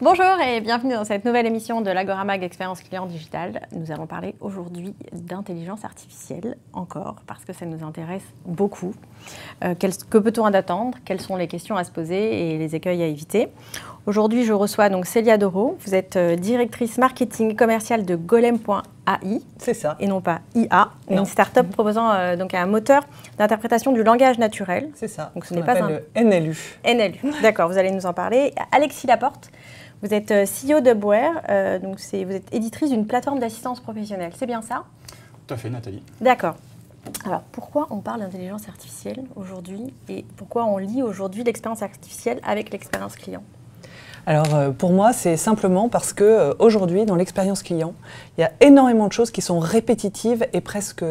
Bonjour et bienvenue dans cette nouvelle émission de l'Agora-Mag Expérience Client Digitale. Nous allons parler aujourd'hui d'intelligence artificielle, encore, parce que ça nous intéresse beaucoup. Que peut-on en attendre? Quelles sont les questions à se poser et les écueils à éviter? Aujourd'hui, je reçois donc Célia Doro. Vous êtes directrice marketing commerciale de Golem.ai. C'est ça. Et non pas IA, une start-up proposant donc un moteur d'interprétation du langage naturel. C'est ça. Donc ce n'est pas le NLU. NLU. D'accord, vous allez nous en parler. Alexis Laporte. Vous êtes CEO d'Hubware, donc vous êtes éditrice d'une plateforme d'assistance professionnelle, c'est bien ça? Tout à fait, Nathalie. D'accord. Alors, pourquoi on parle d'intelligence artificielle aujourd'hui et pourquoi on lie aujourd'hui l'expérience artificielle avec l'expérience client? Alors, pour moi, c'est simplement parce qu'aujourd'hui, dans l'expérience client, il y a énormément de choses qui sont répétitives et presque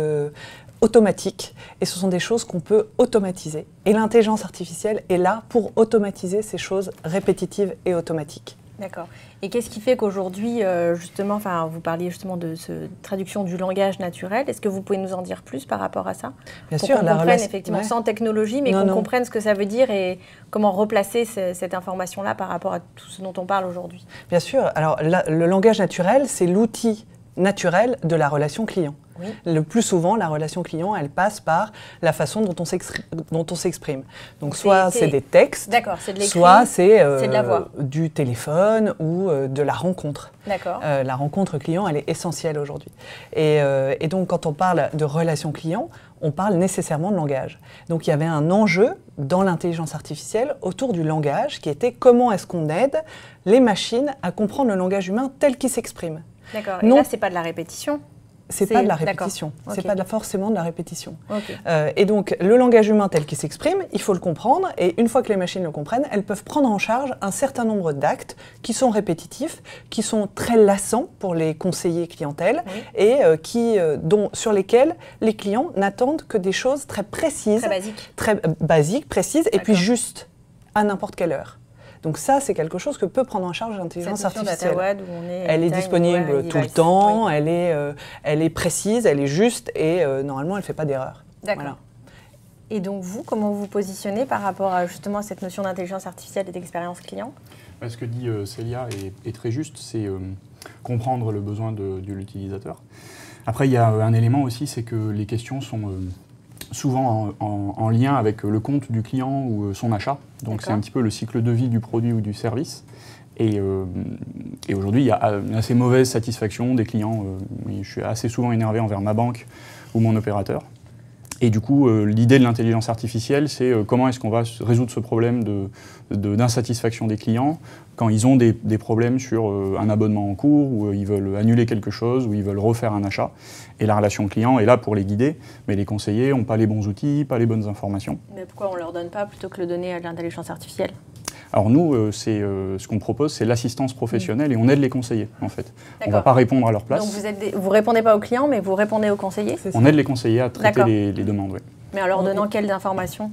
automatiques. Et ce sont des choses qu'on peut automatiser. Et l'intelligence artificielle est là pour automatiser ces choses répétitives et automatiques. D'accord. Et qu'est-ce qui fait qu'aujourd'hui, justement, vous parliez justement de traduction du langage naturel. Est-ce que vous pouvez nous en dire plus par rapport à ça? Bien sûr, qu'on comprenne effectivement sans technologie, mais qu'on comprenne ce que ça veut dire et comment replacer cette information-là par rapport à tout ce dont on parle aujourd'hui. Bien sûr. Alors, le langage naturel, c'est l'outil naturel de la relation client. Oui. Le plus souvent, la relation client, elle passe par la façon dont on s'exprime. Donc, soit c'est des textes, soit c'est de la voix, du téléphone ou de la rencontre. D'accord. La rencontre client, elle est essentielle aujourd'hui. Et donc, quand on parle de relation client, on parle nécessairement de langage. Donc, il y avait un enjeu dans l'intelligence artificielle autour du langage qui était comment est-ce qu'on aide les machines à comprendre le langage humain tel qu'il s'exprime. D'accord. Et là, c'est pas de la répétition? C'est pas de la répétition. C'est pas forcément de la répétition. Okay. Et donc, le langage humain tel qu'il s'exprime, il faut le comprendre. Et une fois que les machines le comprennent, elles peuvent prendre en charge un certain nombre d'actes qui sont répétitifs, qui sont très lassants pour les conseillers clientèle et sur lesquels les clients n'attendent que des choses très précises, très basiques, précises et puis justes à n'importe quelle heure. Donc ça, c'est quelque chose que peut prendre en charge l'intelligence artificielle. Elle est disponible tout le temps, elle est précise, elle est juste et normalement, elle ne fait pas d'erreur. D'accord. Voilà. Et donc vous, comment vous positionnez par rapport à justement cette notion d'intelligence artificielle et d'expérience client? Ce que dit Célia est très juste, c'est comprendre le besoin de l'utilisateur. Après, il y a un élément aussi, c'est que les questions sont souvent en lien avec le compte du client ou son achat. Donc c'est un petit peu le cycle de vie du produit ou du service. Et aujourd'hui, il y a une assez mauvaise satisfaction des clients. Je suis assez souvent énervé envers ma banque ou mon opérateur. Et du coup, l'idée de l'intelligence artificielle, c'est comment est-ce qu'on va résoudre ce problème d'insatisfaction des clients quand ils ont des problèmes sur un abonnement en cours, ou ils veulent annuler quelque chose, ou ils veulent refaire un achat. Et la relation client est là pour les guider, mais les conseillers n'ont pas les bons outils, pas les bonnes informations. Mais pourquoi on ne leur donne pas plutôt que le donner à l'intelligence artificielle? Alors nous, ce qu'on propose, c'est l'assistance professionnelle et on aide les conseillers, en fait. On ne va pas répondre à leur place. Donc vous ne répondez pas aux clients, mais vous répondez aux conseillers? On aide les conseillers à traiter les demandes, oui. Mais en leur donnant quelles informations?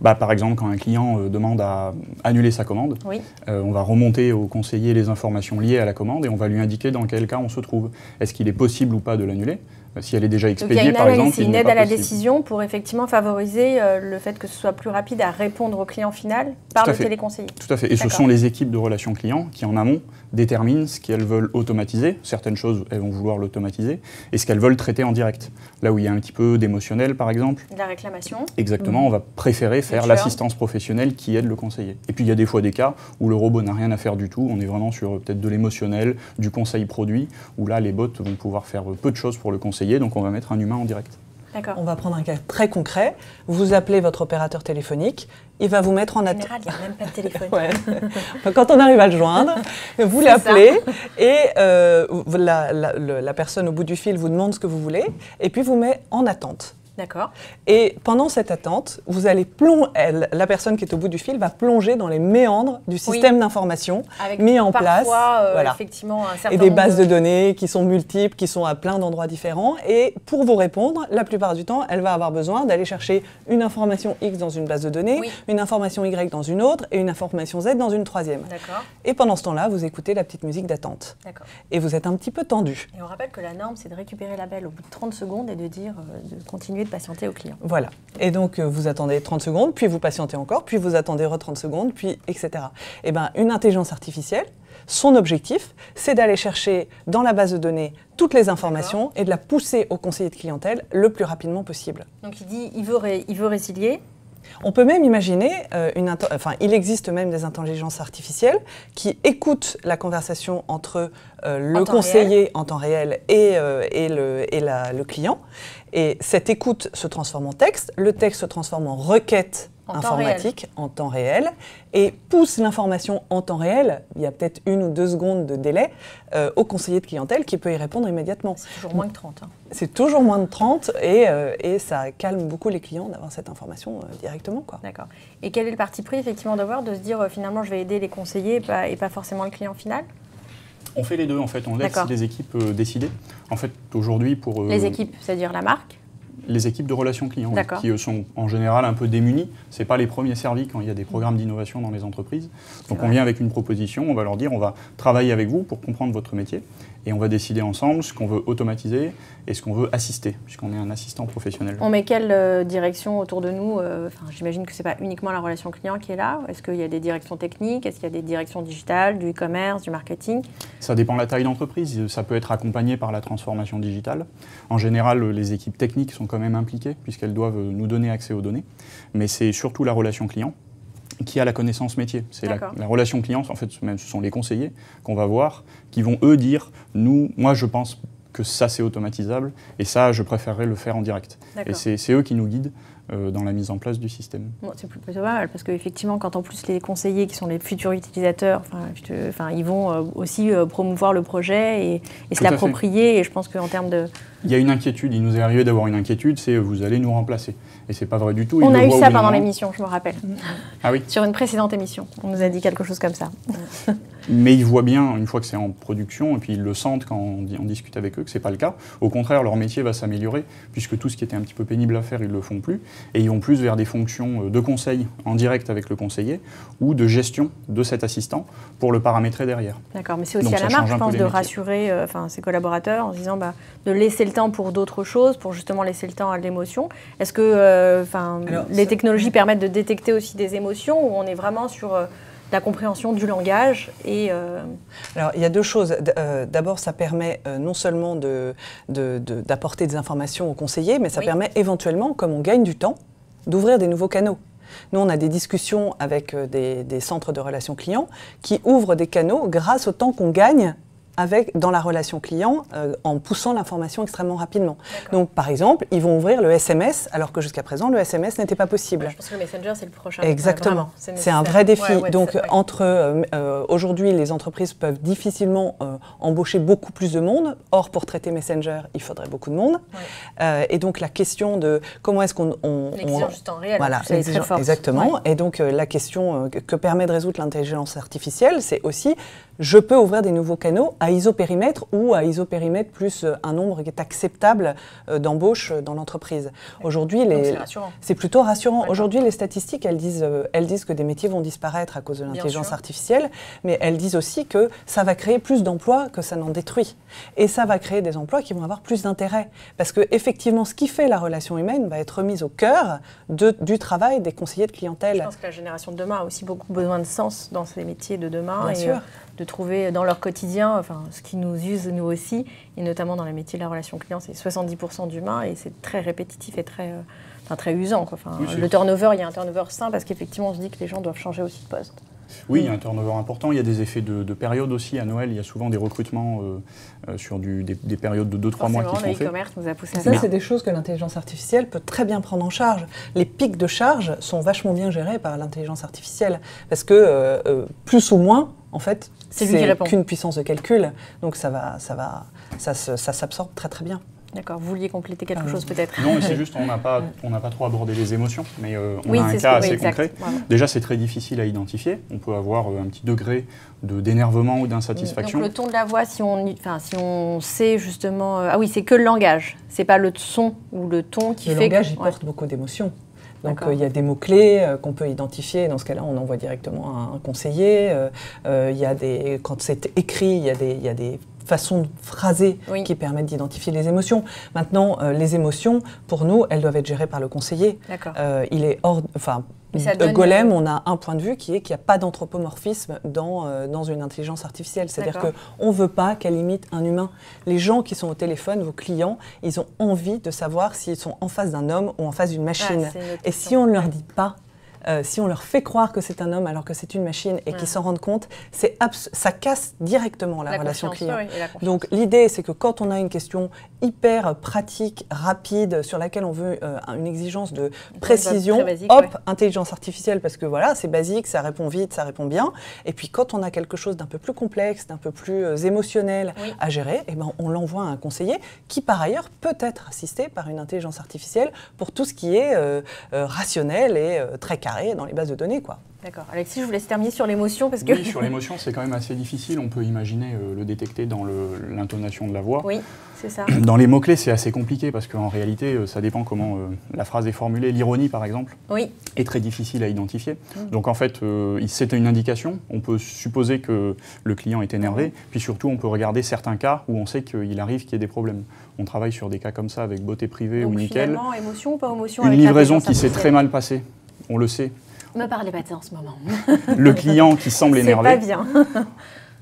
Par exemple, quand un client demande à annuler sa commande, on va remonter au conseiller les informations liées à la commande et on va lui indiquer dans quel cas on se trouve. Est-ce qu'il est possible ou pas de l'annuler? Si elle est déjà expédiée, par exemple, c'est une aide à la décision pour effectivement favoriser le fait que ce soit plus rapide à répondre au client final par le téléconseiller. Tout à fait. Et ce sont les équipes de relations clients qui, en amont, déterminent ce qu'elles veulent automatiser. Certaines choses, elles vont vouloir l'automatiser. Et ce qu'elles veulent traiter en direct. Là où il y a un petit peu d'émotionnel, par exemple. De la réclamation. Exactement. On va préférer faire l'assistance professionnelle qui aide le conseiller. Et puis, il y a des fois des cas où le robot n'a rien à faire du tout. On est vraiment sur peut-être de l'émotionnel, du conseil produit, où là, les bots vont pouvoir faire peu de choses pour le conseiller. Donc on va mettre un humain en direct. On va prendre un cas très concret. Vous appelez votre opérateur téléphonique, il va vous mettre en attente. En général, il n'y a même pas de téléphone. Quand on arrive à le joindre, vous l'appelez et la personne au bout du fil vous demande ce que vous voulez et puis vous met en attente. D'accord. Et pendant cette attente, vous allez la personne qui est au bout du fil va plonger dans les méandres du système d'information mis en place. Effectivement, un certain et des bases de données qui sont multiples, qui sont à plein d'endroits différents. Et pour vous répondre, la plupart du temps, elle va avoir besoin d'aller chercher une information X dans une base de données, une information Y dans une autre et une information Z dans une troisième. D'accord. Et pendant ce temps-là, vous écoutez la petite musique d'attente. D'accord. Et vous êtes un petit peu tendu. Et on rappelle que la norme, c'est de récupérer l'appel au bout de 30 secondes et de dire de continuer continuer de patienter au client. Voilà. Et donc, vous attendez 30 secondes, puis vous patientez encore, puis vous attendez 30 secondes, puis etc. Eh bien, une intelligence artificielle, son objectif, c'est d'aller chercher dans la base de données toutes les informations et de la pousser au conseiller de clientèle le plus rapidement possible. Donc, il dit il veut résilier. On peut même imaginer, il existe même des intelligences artificielles qui écoutent la conversation entre le conseiller en temps réel et le client. Et cette écoute se transforme en texte, le texte se transforme en requête informatique en temps réel et pousse l'information en temps réel, il y a peut-être 1 ou 2 secondes de délai, au conseiller de clientèle qui peut y répondre immédiatement. C'est toujours moins que 30. Hein. C'est toujours moins de 30 et ça calme beaucoup les clients d'avoir cette information directement. D'accord. Et quel est le parti pris effectivement d'avoir de se dire finalement je vais aider les conseillers et pas forcément le client final? On fait les deux en fait, on laisse les équipes décider. En fait, aujourd'hui pour... Les équipes, c'est-à-dire la marque? Les équipes de relations clients, qui sont en général un peu démunies. Ce n'est pas les premiers servis quand il y a des programmes d'innovation dans les entreprises. Donc on vient avec une proposition, on va leur dire on va travailler avec vous pour comprendre votre métier et on va décider ensemble ce qu'on veut automatiser et ce qu'on veut assister, puisqu'on est un assistant professionnel. On met quelle direction autour de nous? J'imagine que ce n'est pas uniquement la relation client qui est là. Est-ce qu'il y a des directions techniques? Est-ce qu'il y a des directions digitales, du e-commerce, du marketing? Ça dépend de la taille d'entreprise. Ça peut être accompagné par la transformation digitale. En général, les équipes techniques sont quand même impliquées, puisqu'elles doivent nous donner accès aux données. Mais c'est surtout la relation client qui a la connaissance métier. C'est la relation client, en fait, même ce sont les conseillers qu'on va voir, qui vont eux dire, moi je pense que ça c'est automatisable et ça je préférerais le faire en direct. Et c'est eux qui nous guident dans la mise en place du système. Bon, c'est plutôt pas mal parce qu'effectivement quand en plus les conseillers qui sont les futurs utilisateurs, ils vont aussi promouvoir le projet et se l'approprier et je pense qu'en termes de... Il y a une inquiétude, il nous est arrivé d'avoir une inquiétude, c'est vous allez nous remplacer. Et c'est pas vrai du tout. On a eu ça pendant l'émission, je me rappelle. Ah oui. Sur une précédente émission, on nous a dit quelque chose comme ça. Mais ils voient bien, une fois que c'est en production, et puis ils le sentent quand on discute avec eux, que ce n'est pas le cas. Au contraire, leur métier va s'améliorer, puisque tout ce qui était un petit peu pénible à faire, ils ne le font plus. Et ils vont plus vers des fonctions de conseil en direct avec le conseiller, ou de gestion de cet assistant, pour le paramétrer derrière. D'accord, mais c'est aussi à la marque, je pense, de rassurer ses collaborateurs en se disant de laisser le temps pour d'autres choses, pour justement laisser le temps à l'émotion. Est-ce que les technologies permettent de détecter aussi des émotions, ou on est vraiment sur... la compréhension du langage et... Alors, il y a 2 choses. D'abord, ça permet non seulement d'apporter des informations aux conseillers, mais ça permet éventuellement, comme on gagne du temps, d'ouvrir des nouveaux canaux. Nous, on a des discussions avec des centres de relations clients qui ouvrent des canaux grâce au temps qu'on gagne dans la relation client en poussant l'information extrêmement rapidement. Donc, par exemple, ils vont ouvrir le SMS, alors que jusqu'à présent, le SMS n'était pas possible. Je pense que le Messenger, c'est le prochain. Exactement. C'est un vrai défi. Donc, aujourd'hui, les entreprises peuvent difficilement embaucher beaucoup plus de monde. Or, pour traiter Messenger, il faudrait beaucoup de monde. Et donc, la question de comment est-ce qu'on... L'exigence en réel, voilà, c'est très fort. Exactement. Et donc, la question que permet de résoudre l'intelligence artificielle, c'est aussi, je peux ouvrir des nouveaux canaux à isopérimètre ou à isopérimètre plus un nombre qui est acceptable d'embauche dans l'entreprise. Aujourd'hui, c'est plutôt rassurant. Aujourd'hui, les statistiques, elles disent que des métiers vont disparaître à cause de l'intelligence artificielle, mais elles disent aussi que ça va créer plus d'emplois que ça n'en détruit. Et ça va créer des emplois qui vont avoir plus d'intérêt. Parce qu'effectivement, ce qui fait la relation humaine va être remis au cœur du travail des conseillers de clientèle. Je pense que la génération de demain a aussi beaucoup besoin de sens dans ces métiers de demain. Bien sûr. De trouver dans leur quotidien ce qui nous use nous aussi, et notamment dans les métiers de la relation client, c'est 70% d'humain et c'est très répétitif et très usant. Le turnover, il y a un turnover sain parce qu'effectivement on se dit que les gens doivent changer aussi de poste. Oui, il y a un turnover important, il y a des effets de période aussi. À Noël, il y a souvent des recrutements sur des périodes de 2-3 mois qui sont faits. Le e-commerce nous a poussé à ça. C'est des choses que l'intelligence artificielle peut très bien prendre en charge. Les pics de charge sont vachement bien gérés par l'intelligence artificielle parce que plus ou moins, en fait, c'est qu'une puissance de calcul. Donc ça s'absorbe très très bien. D'accord, vous vouliez compléter quelque chose peut-être? Non, c'est juste on n'a pas trop abordé les émotions, mais on a un cas assez concret. Voilà. Déjà, c'est très difficile à identifier. On peut avoir un petit degré d'énervement ou d'insatisfaction. Donc le ton de la voix, si on sait justement... Ah oui, c'est que le langage, c'est pas le son ou le ton qui fait que... Le langage, il porte beaucoup d'émotions. Donc il y a des mots-clés qu'on peut identifier. Dans ce cas-là, on envoie directement un conseiller. Quand c'est écrit, il y a des façon phrasée qui permettent d'identifier les émotions. Maintenant, les émotions, pour nous, elles doivent être gérées par le conseiller. Il est hors... Enfin, Golem, on a un point de vue qui est qu'il n'y a pas d'anthropomorphisme dans une intelligence artificielle. C'est-à-dire qu'on ne veut pas qu'elle imite un humain. Les gens qui sont au téléphone, vos clients, ils ont envie de savoir s'ils sont en face d'un homme ou en face d'une machine. Et si on ne leur dit pas, si on leur fait croire que c'est un homme alors que c'est une machine et qu'ils s'en rendent compte, ça casse directement la relation client. Donc l'idée, c'est que quand on a une question hyper pratique, rapide, sur laquelle on veut une exigence de précision, basique, intelligence artificielle, parce que voilà, c'est basique, ça répond vite, ça répond bien. Et puis quand on a quelque chose d'un peu plus complexe, d'un peu plus émotionnel à gérer, eh ben, on l'envoie à un conseiller qui, par ailleurs, peut être assisté par une intelligence artificielle pour tout ce qui est rationnel et très carré dans les bases de données, quoi. D'accord. Alexis, je vous laisse terminer sur l'émotion parce que... Oui, sur l'émotion, c'est quand même assez difficile. On peut imaginer le détecter dans l'intonation de la voix. Oui, c'est ça. Dans les mots-clés, c'est assez compliqué parce qu'en réalité, ça dépend comment la phrase est formulée. L'ironie, par exemple, est très difficile à identifier. Donc en fait, c'est une indication. On peut supposer que le client est énervé. Puis surtout, on peut regarder certains cas où on sait qu'il arrive qu'il y ait des problèmes. On travaille sur des cas comme ça avec beauté privée ou nickel. Finalement, émotion ou pas émotion? Une livraison qui s'est très mal passée. On le sait. Ne me parlez pas de ça en ce moment. Le client qui semble énervé. C'est pas bien.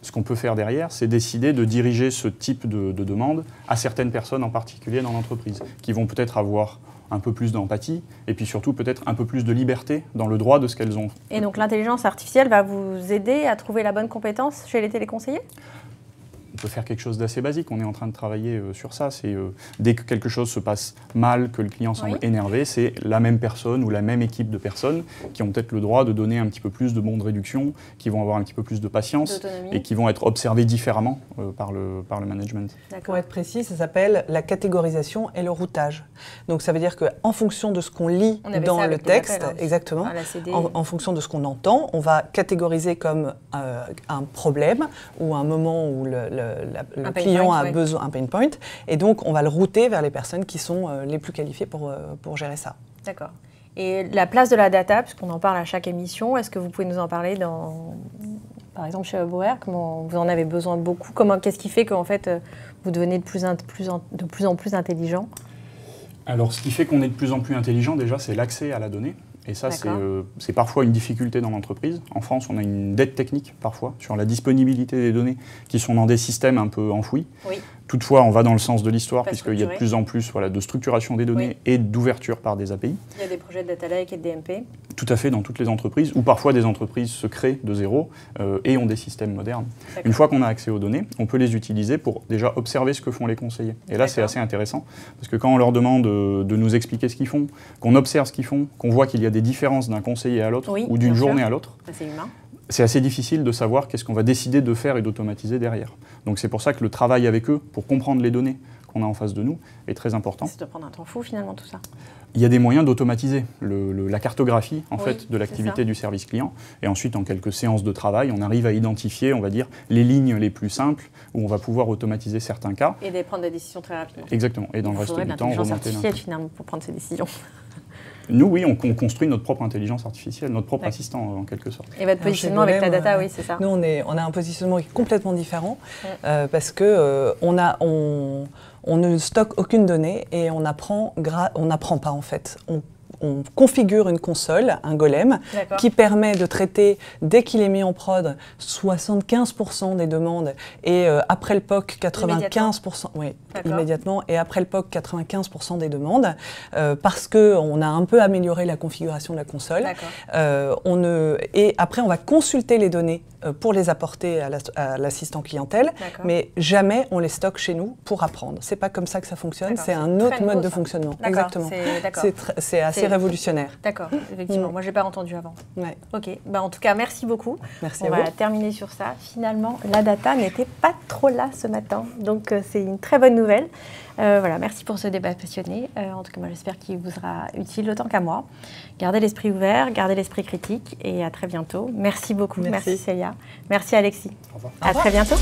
Ce qu'on peut faire derrière, c'est décider de diriger ce type de demande à certaines personnes en particulier dans l'entreprise, qui vont peut-être avoir un peu plus d'empathie et puis surtout peut-être un peu plus de liberté dans le droit de ce qu'elles ont. Et donc l'intelligence artificielle va vous aider à trouver la bonne compétence chez les téléconseillers ? On peut faire quelque chose d'assez basique, on est en train de travailler sur ça. C'est dès que quelque chose se passe mal, que le client semble énervé, c'est la même personne ou la même équipe de personnes qui ont peut-être le droit de donner un petit peu plus de bons de réduction, qui vont avoir un petit peu plus de patience et qui vont être observés différemment par le management. Pour être précis, ça s'appelle la catégorisation et le routage. Donc ça veut dire qu'en fonction de ce qu'on lit dans le texte, exactement, en fonction de ce qu'on entend, on va catégoriser comme un problème ou un moment où le client a besoin, un pain point, et donc on va le router vers les personnes qui sont les plus qualifiées pour gérer ça. D'accord. Et la place de la data, puisqu'on en parle à chaque émission, est-ce que vous pouvez nous en parler par exemple chez Huboer, comment vous en avez besoin beaucoup, qu'est-ce qui fait qu'en fait vous devenez de plus en plus intelligent? Alors ce qui fait qu'on est de plus en plus intelligent déjà, c'est l'accès à la donnée. Et ça, c'est parfois une difficulté dans l'entreprise. En France, on a une dette technique parfois sur la disponibilité des données qui sont dans des systèmes un peu enfouis. Toutefois, on va dans le sens de l'histoire puisqu'il y a de plus en plus de structuration des données et d'ouverture par des API. Il y a des projets de data lake et de DMP. Tout à fait, dans toutes les entreprises, ou parfois des entreprises se créent de zéro et ont des systèmes modernes. Une fois qu'on a accès aux données, on peut les utiliser pour déjà observer ce que font les conseillers. Et là, c'est assez intéressant parce que quand on leur demande de nous expliquer ce qu'ils font, qu'on observe ce qu'ils font, qu'on voit qu'il y a des différences d'un conseiller à l'autre ou d'une journée à l'autre, c'est humain. C'est assez difficile de savoir qu'est-ce qu'on va décider de faire et d'automatiser derrière. Donc c'est pour ça que le travail avec eux, pour comprendre les données qu'on a en face de nous, est très important. Ça doit prendre un temps fou finalement tout ça. Il y a des moyens d'automatiser la cartographie en fait, de l'activité du service client. Et ensuite, en quelques séances de travail, on arrive à identifier, on va dire, les lignes les plus simples où on va pouvoir automatiser certains cas. Et de prendre des décisions très rapidement. Exactement. Et dans le reste du temps, remonter artificielle finalement pour prendre ces décisions. Nous, oui, on construit notre propre intelligence artificielle, notre propre assistant en quelque sorte. Et votre positionnement avec la data, oui, c'est ça. Nous, on a un positionnement qui est complètement différent parce que on ne stocke aucune donnée et on n'apprend pas en fait. On configure une console, un golem, qui permet de traiter, dès qu'il est mis en prod, 75% des demandes et après le POC, 95%, immédiatement, et après le POC, 95% des demandes, parce qu'on a un peu amélioré la configuration de la console. Et après, on va consulter les données pour les apporter à l'assistant clientèle, mais jamais on les stocke chez nous pour apprendre. C'est pas comme ça que ça fonctionne, c'est un autre mode de fonctionnement. Exactement. C'est assez révolutionnaire. D'accord, effectivement. Moi, j'ai pas entendu avant. Ok. En tout cas, merci beaucoup. Merci à vous. On va terminer sur ça. Finalement, la data n'était pas trop là ce matin, donc c'est une très bonne nouvelle. Voilà, merci pour ce débat passionné. En tout cas, moi, j'espère qu'il vous sera utile autant qu'à moi. Gardez l'esprit ouvert, gardez l'esprit critique et à très bientôt. Merci beaucoup. Merci Célia. Merci Alexis. Au revoir. À très bientôt.